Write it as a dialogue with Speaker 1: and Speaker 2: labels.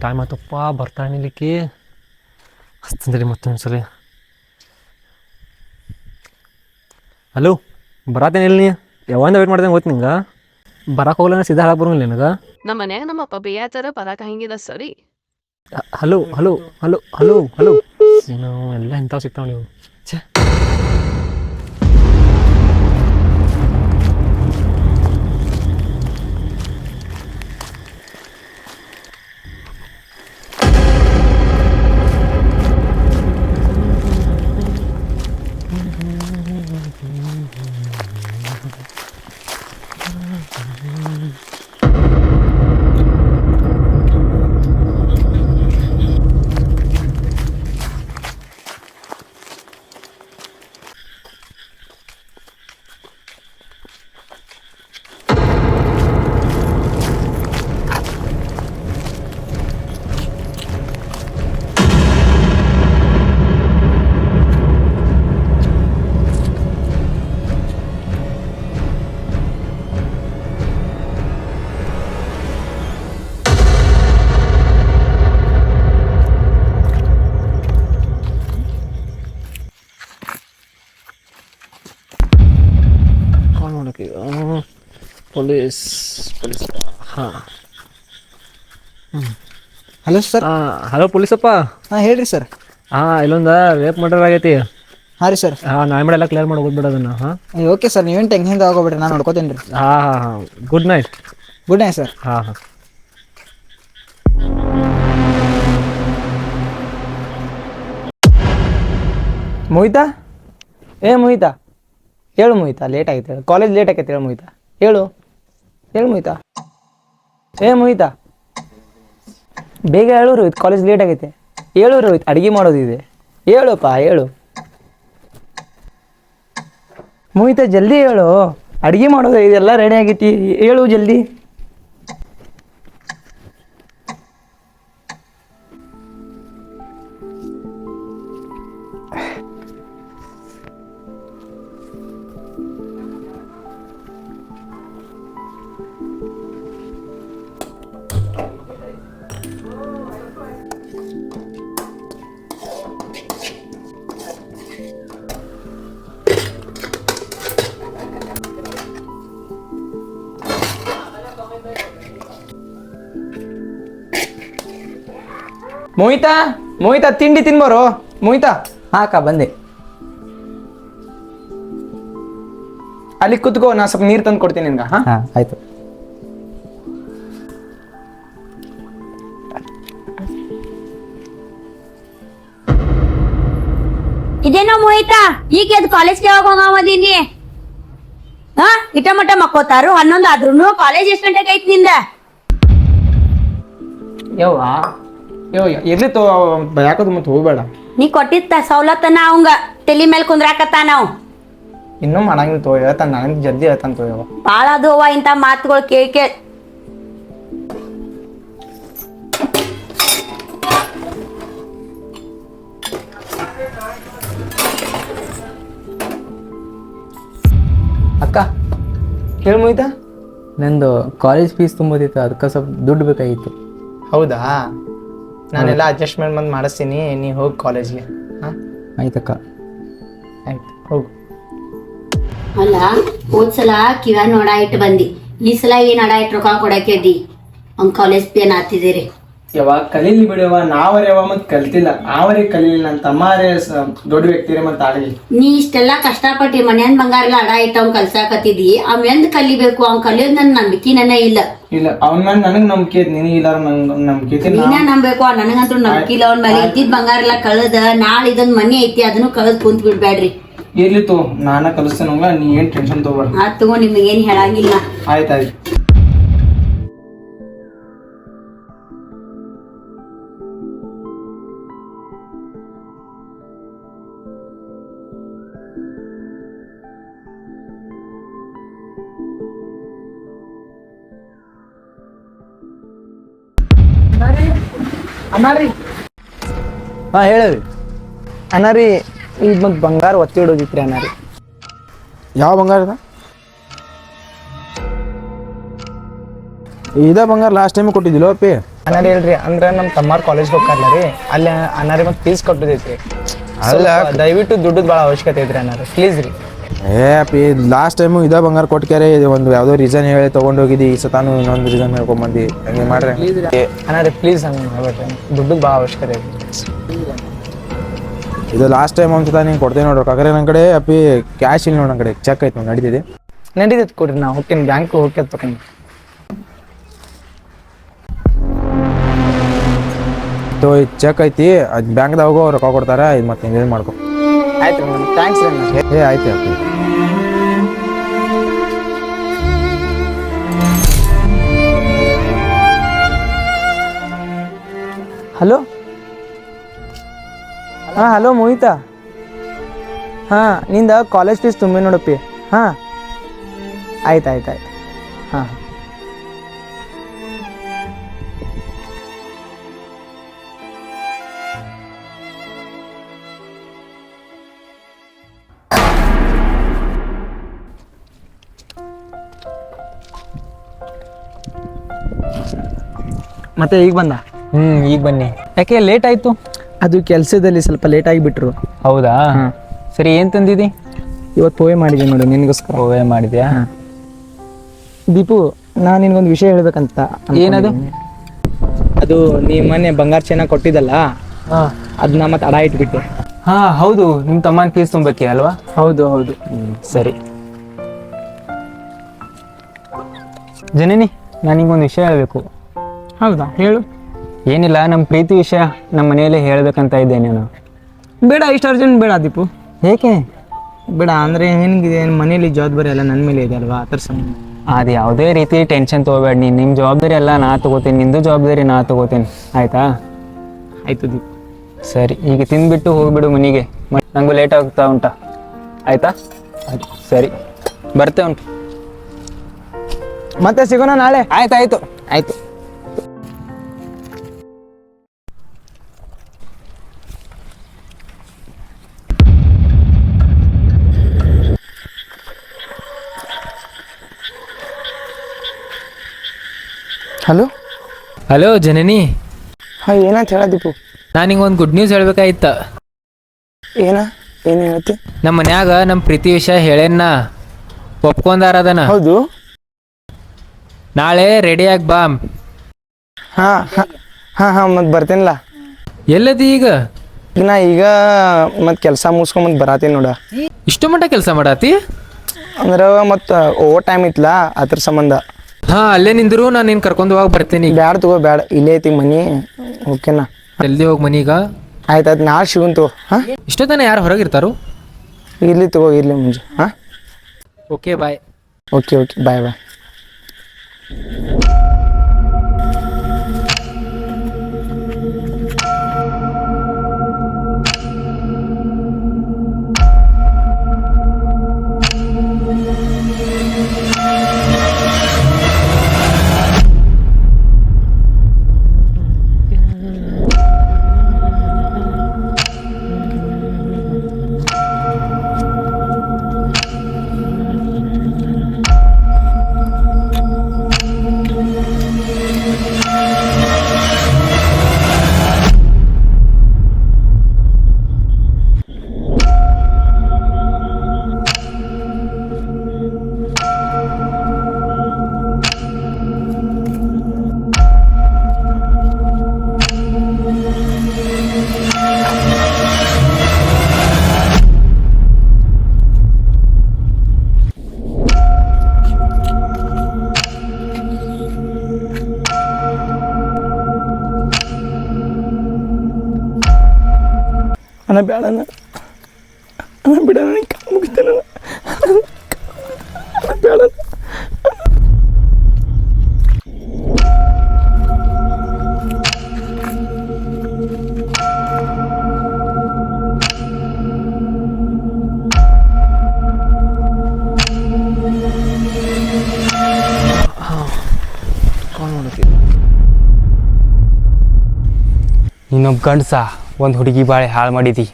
Speaker 1: Time ಆಯ್ತಪ್ಪ ಬರ್ತಾನಿಲಿಕ್ಕೆ ಹಚ್ತೀನಿ ಮತ್ತೊಂದ್ಸಲಿ. Hello ಬರತ್ತೇನೆ ಇಲ್ಲಿ ನೀ ಯಾವಾಗ ವೇಟ್ ಮಾಡ್ದಂಗೆ ಗೊತ್ತು ನಿಂಗೆ ಬರಕ್ಕೆ ಹೋಗ್ಲ ಸೀದಾ ಹಾಳಕ್ಕೆ ಬರೋಂಗಿಲ್ಲ ನಿನಗೆ.
Speaker 2: ನಮ್ಮ ಮನ್ಯಾಗ ನಮ್ಮಪ್ಪ ಬೇಯತ್ತಾರ ಬರಾಕ ಹಂಗಿದ ಸರಿ.
Speaker 1: Hello hello hello hello hello ನಾವು ಎಲ್ಲ ಇಂಥವು ಸಿಗ್ತಾವೆ ನೀವು. ಛೇ ನೋಡಕ್ಕೆ ಪೊಲೀಸ್ ಪೊಲೀಸ್ ಹಾಂ
Speaker 3: ಹಲೋ ಸರ್.
Speaker 1: ಹಲೋ ಪೊಲೀಸಪ್ಪ.
Speaker 3: ಹಾಂ ಹೇಳ್ರಿ ಸರ್.
Speaker 1: ಹಾಂ ಇಲ್ಲೊಂದು ರೇಪ್ ಮರ್ಡರ್ ಆಗೈತಿ.
Speaker 3: ಹಾಂ ರೀ ಸರ್.
Speaker 1: ಹಾಂ ನಾಳೆ ಎಲ್ಲ ಕ್ಲಿಯರ್ ಮಾಡಿ ಹೋಗ್ಬಿಡ ಅದನ್ನು. ಹಾಂ
Speaker 3: ಓಕೆ ಸರ್, ನೀವೇನು ಟೆನ್ಷನ್ ಆಗೋಗ್ಬೇಡ್ರಿ, ನಾನು ನೋಡ್ಕೋತೀನಿ ರೀ.
Speaker 1: ಹಾಂ ಹಾಂ ಹಾಂ good night.
Speaker 3: Good night sir.
Speaker 1: ಹಾಂ ಹಾಂ
Speaker 3: ಮೋಹಿತಾ, ಮೋಹಿತಾ ಹೇಳು ಮೋಹಿತಾ, ಲೇಟ್ ಆಗೈತೆ ಹೇಳು, ಕಾಲೇಜ್ ಲೇಟ್ ಆಗೈತೆ ಹೇಳು ಮೋಹಿತಾ, ಹೇಳು ಹೇಳು ಮೋಹಿತಾ. ಮೋಹಿತಾ ಬೇಗ ಹೇಳು ರೋಹಿತ್, ಕಾಲೇಜ್ ಲೇಟ್ ಆಗೈತೆ. ಹೇಳು ರೋಹಿತ್, ಅಡುಗೆ ಮಾಡೋದಿದೆ, ಹೇಳಪ್ಪ ಹೇಳು. ಮೋಹಿತಾ ಜಲ್ದಿ ಹೇಳು, ಅಡುಗೆ ಮಾಡೋದು ಇದೆಲ್ಲ ರೆಡಿ ಆಗೈತಿ, ಹೇಳು ಜಲ್ದಿ. ಮೋಹಿತಾ, ಮೋಹಿತಾ ತಿಂಡಿ ತಿನ್ಬಾರೋ ಮೋಹಿತಾ. ಹಾಂ ಅಕ್ಕ ಬಂದೆ. ಅಲ್ಲಿ ಕುತ್ಕೋ, ನಾ ಸ್ವಲ್ಪ ನೀರು ತಂದು ಕೊಡ್ತೀನಿ ನಿನ್ಗೆ. ಹಾಂ ಆಯ್ತು.
Speaker 4: ಇದೇನೋ ಮೋಹಿತಾ, ಈಗ ಎದ್ದು ಕಾಲೇಜ್ಗೆ ಯಾವಾಗ ಹೋಗಮದೀನಿ? ಹಾ ಇಟ ಮಟ ಮಕ್ಕೋತಾರು 11 ಆದ್ರೂ ಕಾಲೇಜ್ ಎಷ್ಟು ಗಂಟೆಗೆ ಐತಿ ನಿಂದ?
Speaker 3: ಎಲ್ಲಿ ಯಾಕದು ಮತ್ತೆ ಹೋಗ್ಬೇಡ.
Speaker 4: ನೀ ಕೊಟ್ಟಿತ್ತ ಸವಲತ್ತನ ಅವಂಗ ತಲಿ ಮೇಲೆ ಕುಂದ್ರಾಕತ್ತ ನಾವು
Speaker 3: ಇನ್ನೂ ಮಾಡಂಗಿಲ್ಲ ತೋ, ಹೇಳ್ತಾನ ನನಗೆ ಜಲ್ದಿ ಹೇಳ್ತಾನ ತೋ.
Speaker 4: ಬಾಳ ಅದು ಅವ್ವ ಇಂಥ ಮಾತುಗಳು ಕೇಳಿ
Speaker 3: ಅಕ್ಕ ಹೇಳು ಮೋಹಿತಾ.
Speaker 5: ನಂದು ಕಾಲೇಜ್ ಫೀಸ್ ತುಂಬೋದಿತ್ತು, ಅದಕ್ಕೆ ಸ್ವಲ್ಪ ದುಡ್ಡು ಬೇಕಾಗಿತ್ತು.
Speaker 3: ಹೌದಾ, ನಾನೆಲ್ಲ ಅಡ್ಜಸ್ಟ್ಮೆಂಟ್ ಬಂದು ಮಾಡಿಸ್ತೀನಿ, ನೀ ಹೋಗಿ ಕಾಲೇಜ್ಗೆ. ಹಾಂ
Speaker 5: ಆಯ್ತಕ್ಕ.
Speaker 3: ಆಯ್ತು ಹೋಗು.
Speaker 4: ಅಲ್ಲ ಹೋದ್ಸಲ ಕಿವ ನೋಡ ಇಟ್ಟು ಬಂದಿ, ಈ ಸಲ ಏನ್ ಅಡ ಇಟ್ಟು ರೊಕ್ಕ ಕೊಡಾಕಿ ಅವ್ನ್ ಕಾಲೇಜ್ ಪೇನ್ ಆತಿದ್ದೀರಿ.
Speaker 3: ಯಾವಾಗ ಕಲೀಲಿ ಬಿಡವ, ನಾವರೇ ಯಾವ ಮತ್ತೆ ಕಲ್ತಿಲ್ಲ, ನಾವರೇ ಕಲೀಲಿ, ನನ್ನ ತಮ್ಮರೇ ದೊಡ್ಡ ವ್ಯಕ್ತಿರೇ ಮತ್ತೆ ಆಗಲಿ.
Speaker 4: ನೀ ಇಷ್ಟೆಲ್ಲಾ ಕಷ್ಟಪಟ್ಟಿ ಮನ್ಯಾನ್ ಬಂಗಾರ ಎಲ್ಲ ಅಡ ಇಟ್ಟು ಅವ್ನ್ ಕಲ್ಸಾಕತ್ತಿದಿ, ಅವ್ ಎಂದ್ ಕಲಿಬೇಕು, ಅವ್ನ್ ಕಲಿಯೋದ್ ನನ್ ನಂಬಿಕೆನೇ ಇಲ್ಲ.
Speaker 3: ಇಲ್ಲ ಅವನ ಮೇಲೆ ನನಗ್ ನಂಬಿಕೆ ಐತಿ, ನಿನಗೆ ಇಲ್ಲ ನಂಬಿಕೆ ಐತಿ.
Speaker 4: ನೀನ ನಂಬೇಕು, ನನಗಂತೂ ನಂಬಿಕೆ ಇಲ್ಲ. ಅವ್ನ ಮೇಲೆ ಇದ್ದಿದ್ ಬಂಗಾರ ಎಲ್ಲ ಕಳೆದ, ನಾಳೆ ಇದೊಂದ್ ಮನಿ ಐತಿ ಅದನ್ನು ಕಳೆದ್ ಕುಂತ್ ಬಿಡ್ಬೇಡ್ರಿ.
Speaker 3: ಇರ್ಲಿ ತೋ, ನಾನ ಕಲಿಸ್ತೇನಲ್ಲ, ನೀ ಏನ್ ಟೆನ್ಷನ್ ತಗೋಬೇಡ.
Speaker 4: ಆತ್ ತಗೋ, ನಿಮ್ಗೆ ಏನ್ ಹೇಳಂಗಿಲ್ಲ.
Speaker 3: ಆಯ್ತಾಯ್ತು. ಅನ್ನಾರಿ.
Speaker 5: ಹಾಂ ಹೇಳಿ.
Speaker 3: ಅನ್ನಾರಿ, ಈಗ ಮತ್ತೆ ಬಂಗಾರ ಒತ್ತಿ ಇಡೋದಿತ್ರಿ ಅನ್ನಾರಿ.
Speaker 5: ಯಾವ ಬಂಗಾರದ? ಇದೇ ಬಂಗಾರ ಲಾಸ್ಟ್ ಟೈಮ್ ಕೊಟ್ಟಿದ್ದಿಲ್ಲ ಪೇ.
Speaker 3: ಅನ್ನಾರಿ ಹೇಳ್ರಿ ಅಂದ್ರೆ ನಮ್ಮ ತಮ್ಮಾರ್ ಕಾಲೇಜ್ ಹೋಗ್ತಾರಲ್ಲ ರೀ ಅಲ್ಲಿ ಅನ್ನಾರಿ ಮತ್ತೆ ಫೀಸ್ ಕಟ್ಟೋದೈತಿ
Speaker 6: ಅಲ್ಲ
Speaker 3: ದಯವಿಟ್ಟು ದುಡ್ಡದ ಭಾಳ ಅವಶ್ಯಕತೆ ಐತ್ರಿ ಅನ್ನಾರಿ ಪ್ಲೀಸ್ ರೀ.
Speaker 6: ಪಿ ಲಾಸ್ಟ್ ಟೈಮು ಇದೇ ಬಂಗಾರ ಕೊಟ್ಕ್ಯಾರೆ ಒಂದು ಯಾವುದೋ ರೀಸನ್ ಹೇಳಿ ತೊಗೊಂಡೋಗಿದ್ದಿ ಈ ಸತಾನು ಇನ್ನೊಂದು ರೀಸನ್ ಹೇಳ್ಕೊಂಬಂದು ಹಂಗೆ ಮಾಡ್ರಿ
Speaker 3: ಅನ್ನಾರಿ ಪ್ಲೀಸ್ ಹಂಗೆ ಹೇಳ್ಬೇಡ್ರಿ ದುಡ್ಡದ ಭಾಳ ಅವಶ್ಯಕತೆ ಐತಿ.
Speaker 6: ಇದು ಲಾಸ್ಟ್ ಟೈಮ್ ಒಂದು ಸತ ನೀನು ಕೊಡ್ತೇನೆ ನೋಡ್ರಿ ಕಾಕರೆ ನನ್ನ ಕಡೆ ಅಪ್ಪಿ ಕ್ಯಾಶ್ ಇಲ್ಲ ನೋಡಿ ನನ್ನ ಕಡೆ ಚೆಕ್ ಐತೆ ನೋಡಿ ನಡೀತಿದೆ.
Speaker 3: ನಡೀತೈತೆ ಕೊಡ್ರಿ ನಾ ಹೋಗ್ತೀನಿ ಬ್ಯಾಂಕ್ ಹೋಗ್ಯದ ತಗೊಂಡು.
Speaker 6: ಚೆಕ್ ಐತಿ ಅದು ಬ್ಯಾಂಕ್ದಾಗ ಹೋಗೋ ರೊಕ್ಕ ಕೊಡ್ತಾರೆ ಇದು ಮತ್ತೆ ಹಿಂಗೆ ಮಾಡ್ಕೊ.
Speaker 3: ಆಯ್ತು ರೀ ಮೇಡಮ್ ಥ್ಯಾಂಕ್ಸ್ ರೀ ಅಣ್ಣ.
Speaker 6: ಆಯ್ತು ಅಪ್ಪಿ.
Speaker 3: ಹಲೋ ಹಾಂ ಹಲೋ ಮೋಹಿತಾ ಹಾಂ ನಿಂದ ಕಾಲೇಜ್ ಫೀಸ್ ತುಂಬಿ ನೋಡಪ್ಪಿ. ಹಾಂ ಆಯ್ತು ಆಯ್ತು ಆಯ್ತು ಹಾಂ ಮತ್ತೆ ಈಗ ಬಂದ.
Speaker 1: ಈಗ ಬನ್ನಿ. ಯಾಕೆ ಲೇಟ್ ಆಯಿತು?
Speaker 3: ಅದು ಕೆಲಸದಲ್ಲಿ ಸ್ವಲ್ಪ ಲೇಟ್ ಆಗಿಬಿಟ್ರು.
Speaker 1: ಹೌದಾ? ಸರಿ, ಏನು ತಂದಿದ್ದಿ?
Speaker 3: ಇವತ್ತು ಪೋವೆ ಮಾಡಿದ್ದೀನಿ ನೋಡು ನಿನಗೋಸ್ಕರ.
Speaker 1: ಪೋವೆ ಮಾಡಿದ್ಯಾ?
Speaker 3: ದೀಪು ನಾನು ನಿನ್ಗೊಂದು ವಿಷಯ ಹೇಳ್ಬೇಕಂತ.
Speaker 1: ಏನದು?
Speaker 3: ಅದು ನೀ ಮೊನ್ನೆ ಬಂಗಾರ ಚೆನ್ನಾಗಿ ಕೊಟ್ಟಿದ್ದಲ್ಲ ಅದನ್ನ ಮತ್ತೆ ಅಡ ಇಟ್ಬಿಟ್ಟೆ.
Speaker 1: ಹಾಂ ಹೌದು, ನಿಮ್ಮ ತಮ್ಮನ ಫೀಸ್ ತುಂಬಕ್ಕೆ ಅಲ್ವಾ?
Speaker 3: ಹೌದು ಹೌದು.
Speaker 1: ಸರಿ ಜನನಿ, ನಾನು ನಿಂಗೊಂದು ವಿಷಯ ಹೇಳಬೇಕು.
Speaker 3: ಹೌದಾ, ಹೇಳು.
Speaker 1: ಏನಿಲ್ಲ, ನಮ್ಮ ಪ್ರೀತಿ ವಿಷಯ ನಮ್ಮ ಮನೆಯಲ್ಲೇ ಹೇಳಬೇಕಂತ ಇದ್ದೆ. ನಾನು
Speaker 3: ಬೇಡ, ಇಷ್ಟು ಅರ್ಜೆಂಟ್ ಬೇಡ ದೀಪು.
Speaker 1: ಏಕೆ
Speaker 3: ಬೇಡ ಅಂದರೆ ಏನಿದೆ, ಮನೇಲಿ ಜವಾಬ್ದಾರಿ ಎಲ್ಲ ನನ್ನ ಮೇಲೆ ಇದೆ ಅಲ್ವಾ, ಆ ಥರ ಸಂಬಂಧ.
Speaker 1: ಅದು ಯಾವುದೇ ರೀತಿ ಟೆನ್ಷನ್ ತೊಗೋಬೇಡ. ನಿಮ್ಮ ಜವಾಬ್ದಾರಿ ಎಲ್ಲ ನಾ ತೊಗೋತೀನಿ, ನಿಂದು ಜವಾಬ್ದಾರಿ ನಾ ತೊಗೋತೀನಿ, ಆಯಿತಾ?
Speaker 3: ಆಯಿತು ದೀಪು.
Speaker 1: ಸರಿ, ಈಗ ತಿಂದ್ಬಿಟ್ಟು ಹೋಗ್ಬಿಡು ಮನೆಗೆ, ಮತ್ತೆ ನನಗೂ ಲೇಟ್ ಆಗ್ತಾ ಉಂಟಾ, ಆಯಿತಾ? ಆಯ್ತು, ಸರಿ, ಬರ್ತೆ ಉಂಟು.
Speaker 3: ಮತ್ತೆ ಸಿಗೋಣ ನಾಳೆ.
Speaker 1: ಆಯ್ತಾಯ್ತು.
Speaker 3: ಆಯಿತು. ಹಲೋ
Speaker 5: ಹಲೋ ಜನನಿ,
Speaker 3: ಹಾಂ ಏನಂತ ಹೇಳ ದೀಪು?
Speaker 5: ನಾನು ನಿಂಗೊಂದು ಗುಡ್ ನ್ಯೂಸ್ ಹೇಳ್ಬೇಕಾಯ್ತ.
Speaker 3: ಏನು ಹೇಳ್ತಿ?
Speaker 5: ನಮ್ಮ ಮನ್ಯಾಗ ನಮ್ಮ ಪ್ರೀತಿ ವಿಷಯ ಹೇಳೇನ, ಒಪ್ಕೊಂಡಾರದನ.
Speaker 3: ಹೌದು.
Speaker 5: ನಾಳೆ ರೆಡಿಯಾಗಿ ಬಾ.
Speaker 3: ಹಾಂ ಹಾಂ ಹಾಂ ಹಾಂ ಮತ್ತೆ ಬರ್ತೇನಿಲ್ಲ.
Speaker 5: ಎಲ್ಲದಿ ಈಗ?
Speaker 3: ಈಗ ಮತ್ತೆ ಕೆಲಸ ಮುಗಿಸ್ಕೊಂಬಂದು ಬರತ್ತೀನಿ ನೋಡ.
Speaker 5: ಇಷ್ಟು ಮಟ್ಟ ಕೆಲಸ ಮಾಡಾತಿ?
Speaker 3: ಅಂದ್ರೆ ಮತ್ತು ಓವರ್ ಟೈಮ್ ಇತ್ತಲ್ಲ ಅದ್ರ ಸಂಬಂಧ.
Speaker 5: ಹಾಂ, ಅಲ್ಲೇ ನಿಂದ್ರು, ನಾನು ನಿನ್ನ ಕರ್ಕೊಂಡು ಹೋಗಿ ಬರ್ತೀನಿ.
Speaker 3: ಬ್ಯಾಡ ತಗೋ, ಬ್ಯಾಡ, ಇಲ್ಲೇ ಐತಿ ಮನಿ. ಓಕೆನಾ?
Speaker 5: ಜಲ್ದಿ ಹೋಗಿ ಮನೀಗ.
Speaker 3: ಆಯ್ತು ನಾಳೆ ಸಿಗುಂತು. ಹಾಂ,
Speaker 5: ಇಷ್ಟೊತ್ತನ ಯಾರು ಹೊರಗಿರ್ತಾರೋ?
Speaker 3: ಇರ್ಲಿ ತಗೋ, ಇರ್ಲಿ ಮುಂಜೆ. ಹಾಂ,
Speaker 5: ಓಕೆ ಬಾಯ್.
Speaker 3: ಓಕೆ ಬಾಯ್ ಬಾಯ್. ಅಣ್ಣ ಬೇಡ, ಅಣ್ಣ ಬಿಡ, ನನಗೆ ಕಾಲು ಮುಗಿಸ್ತೇನೆ ಬೇಡ.
Speaker 1: ಇನ್ನೊಬ್ಬ ಗಂಡಸ ಒಂದು ಹುಡುಗಿ ಬಾಳೆ ಹಾಳು ಮಾಡಿದಿ.